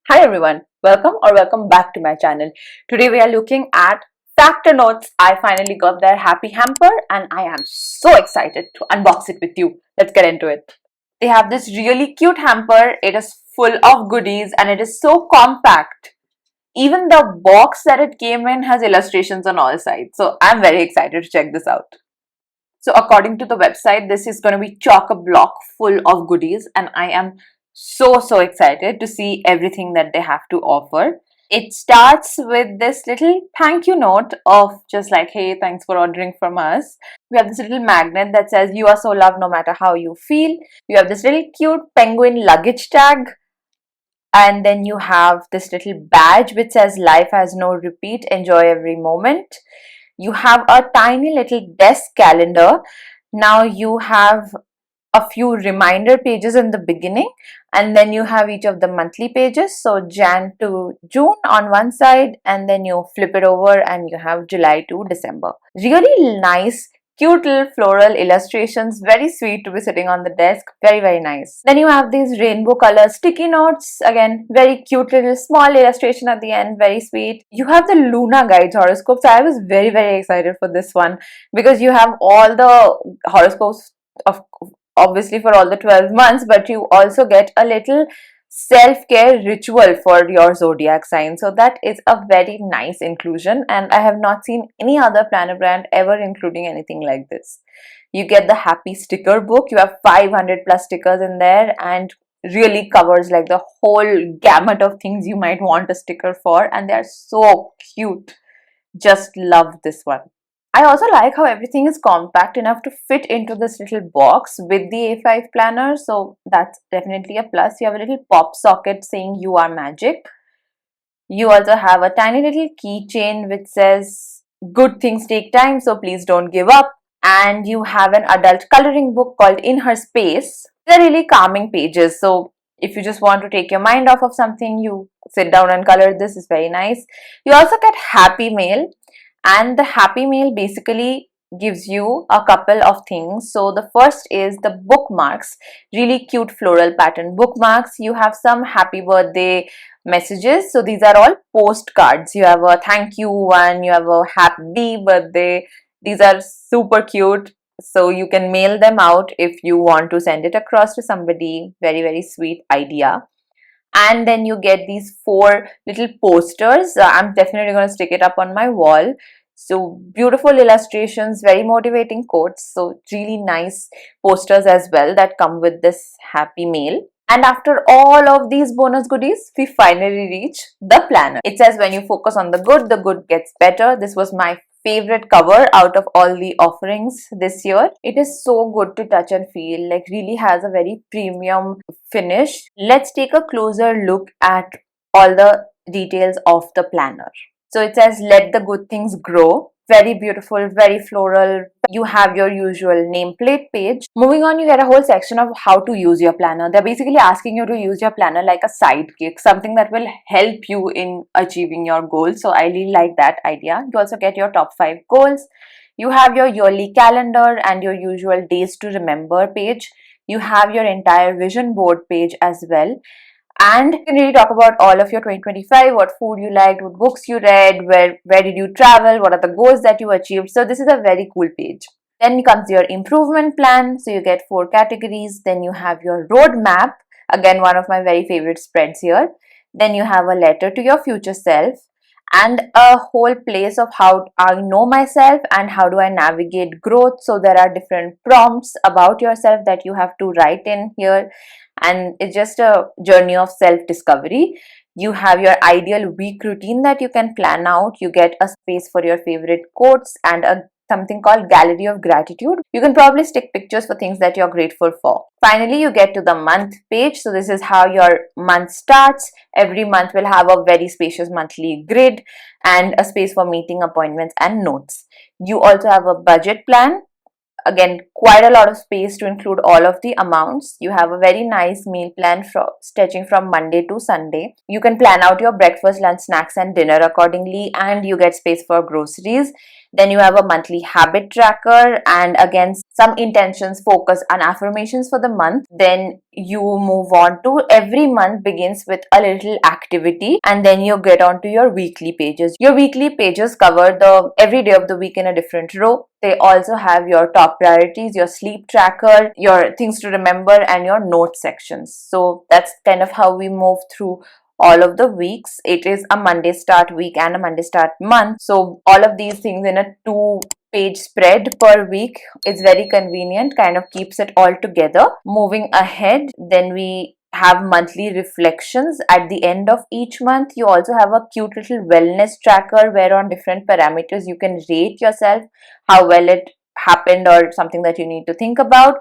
Hi everyone, welcome back to my channel. Today we are looking at factor notes. I finally got their happy hamper and I am so excited to unbox it with you. Let's get into it. They have this really cute hamper. It is full of goodies and it is so compact. Even the box that it came in has illustrations on all sides. So I'm very excited to check this out. So according to the website, this is going to be chock-a-block full of goodies and I am so excited to see everything that they have to offer. It starts with this little thank you note of just like, hey, thanks for ordering from us. We have this little magnet that says you are so loved no matter how you feel. You have this little cute penguin luggage tag. And then you have this little badge which says life has no repeat, enjoy every moment. You have a tiny little desk calendar. Now you have a few reminder pages in the beginning, and then you have each of the monthly pages. So Jan to June on one side, and then you flip it over and you have July to December. Really nice, cute little floral illustrations, very sweet to be sitting on the desk, very nice. Then you have these rainbow color sticky notes, again very cute little small illustration at the end, very sweet. You have the Luna guides horoscopes. I was very excited for this one because you have all the horoscopes of obviously for all the 12 months, but you also get a little self-care ritual for your zodiac sign. So that is a very nice inclusion, and I have not seen any other planner brand ever including anything like this. You get the happy sticker book. You have 500 plus stickers in there and really covers like the whole gamut of things you might want a sticker for, and they are so cute. Just love this one. I also like how everything is compact enough to fit into this little box with the A5 planner. So that's definitely a plus. You have a little pop socket saying you are magic. You also have a tiny little keychain which says good things take time, so please don't give up. And you have an adult coloring book called In Her Space. They're really calming pages. So if you just want to take your mind off of something, you sit down and color this. Is very nice. You also get Happy Mail, and the Happy Mail basically gives you a couple of things. So the first is the bookmarks, really cute floral pattern bookmarks. You have some happy birthday messages. So these are all postcards. You have a thank you one, you have a happy birthday. These are super cute. So you can mail them out if you want to send it across to somebody. Very sweet idea. And then you get these 4 little posters. I'm definitely going to stick it up on my wall. So beautiful illustrations, very motivating quotes. So really nice posters as well that come with this happy mail. And after all of these bonus goodies, we finally reach the planner. It says when you focus on the good gets better. This was my favorite cover out of all the offerings this year. It is so good to touch and feel, like really has a very premium finish. Let's take a closer look at all the details of the planner. So it says let the good things grow. Very beautiful, very floral. You have your usual nameplate page. Moving on, you get a whole section of how to use your planner. They're basically asking you to use your planner like a sidekick, something that will help you in achieving your goals. So I really like that idea. You also get your top 5 goals. You have your yearly calendar and your usual days to remember page. You have your entire vision board page as well. And you can really talk about all of your 2025, what food you liked, what books you read, where did you travel, what are the goals that you achieved. So this is a very cool page. Then comes your improvement plan. So you get 4 categories. Then you have your roadmap. Again, one of my very favorite spreads here. Then you have a letter to your future self and a whole place of how I know myself and how do I navigate growth. So there are different prompts about yourself that you have to write in here. And it's just a journey of self-discovery. You have your ideal week routine that you can plan out. You get a space for your favorite quotes and something called Gallery of Gratitude. You can probably stick pictures for things that you're grateful for. Finally, you get to the month page. So this is how your month starts. Every month will have a very spacious monthly grid and a space for meeting appointments and notes. You also have a budget plan. Again, quite a lot of space to include all of the amounts. You have a very nice meal plan stretching from Monday to Sunday. You can plan out your breakfast, lunch, snacks and dinner accordingly, and you get space for groceries. Then you have a monthly habit tracker, and again, some intentions, focus, and affirmations for the month. Then you move on to every month begins with a little activity, and then you get on to your weekly pages. Your weekly pages cover the every day of the week in a different row. They also have your top priorities, your sleep tracker, your things to remember, and your note sections. So that's kind of how we move through all of the weeks. It is a Monday start week and a Monday start month. So all of these things in a 2-page spread per week is very convenient, kind of keeps it all together. Moving ahead, then we have monthly reflections at the end of each month. You also have a cute little wellness tracker where on different parameters you can rate yourself, how well it happened or something that you need to think about.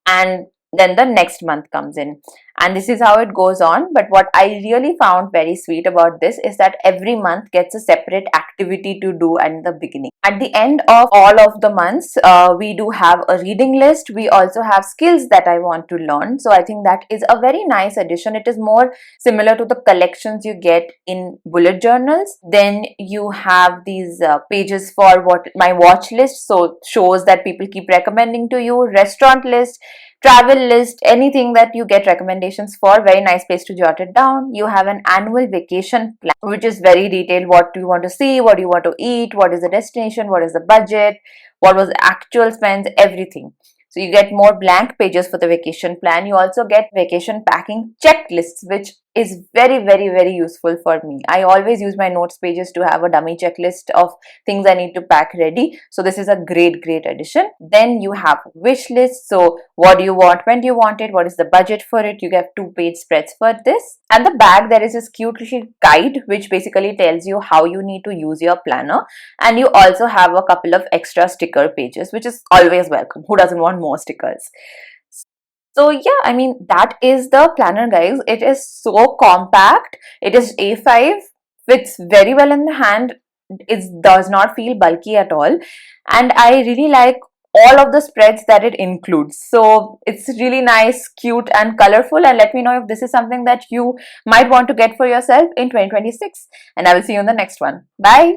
And then the next month comes in, and this is how it goes on. But what I really found very sweet about this is that every month gets a separate activity to do at the beginning. At the end of all of the months, we do have a reading list. We also have skills that I want to learn, so I think that is a very nice addition. It is more similar to the collections you get in bullet journals. Then you have these pages for what my watch list, so shows that people keep recommending to you, restaurant list, travel list, anything that you get recommendations for. Very nice place to jot it down. You have an annual vacation plan, which is very detailed. What do you want to see, what do you want to eat, what is the destination, what is the budget, what was the actual spends, everything. So you get more blank pages for the vacation plan. You also get vacation packing checklists, which is very useful for me. I always use my notes pages to have a dummy checklist of things I need to pack ready. So this is a great addition. Then you have wish list. So what do you want, when do you want it, what is the budget for it? You get 2-page spreads for this. And the back, there is this cute little guide which basically tells you how you need to use your planner. And you also have a couple of extra sticker pages, which is always welcome. Who doesn't want more stickers? So yeah, I mean, that is the planner, guys. It is so compact. It is A5, fits very well in the hand. It does not feel bulky at all. And I really like all of the spreads that it includes. So it's really nice, cute, and colorful. And let me know if this is something that you might want to get for yourself in 2026. And I will see you in the next one. Bye.